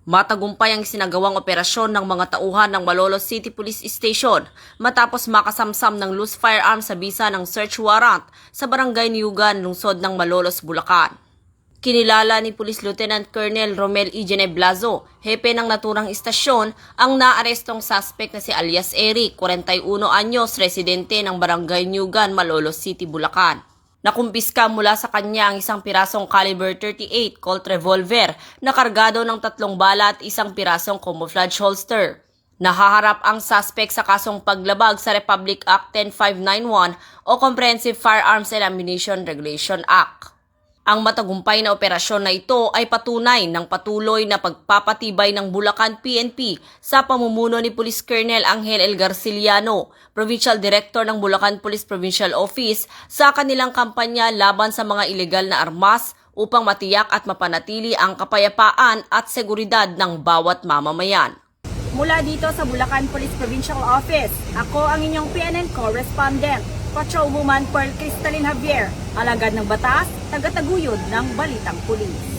Matagumpay ang sinagawang operasyon ng mga tauhan ng Malolos City Police Station matapos makasamsam ng loose firearm sa bisa ng search warrant sa Barangay Niyugan, lungsod ng Malolos, Bulacan. Kinilala ni Police Lieutenant Colonel Romel E. Geneblazo, hepe ng naturang istasyon, ang naarestong suspect na si alias Eric, 41 anyos, residente ng Barangay Niyugan, Malolos City, Bulacan. Nakumpiska mula sa kanya ang isang pirasong caliber 38 Colt revolver na kargado ng 3 bala at isang pirasong camouflage holster. Nahaharap ang suspect sa kasong paglabag sa Republic Act 10591 o Comprehensive Firearms and Ammunition Regulation Act. Ang matagumpay na operasyon na ito ay patunay ng patuloy na pagpapatibay ng Bulacan PNP sa pamumuno ni Police Colonel Angel L. Garciliano, Provincial Director ng Bulacan Police Provincial Office, sa kanilang kampanya laban sa mga ilegal na armas upang matiyak at mapanatili ang kapayapaan at seguridad ng bawat mamamayan. Mula dito sa Bulacan Police Provincial Office, ako ang inyong PNN correspondent, Patrolwoman Pearl Cristalin Javier, alagad ng batas, tagataguyod ng Balitang Pulis.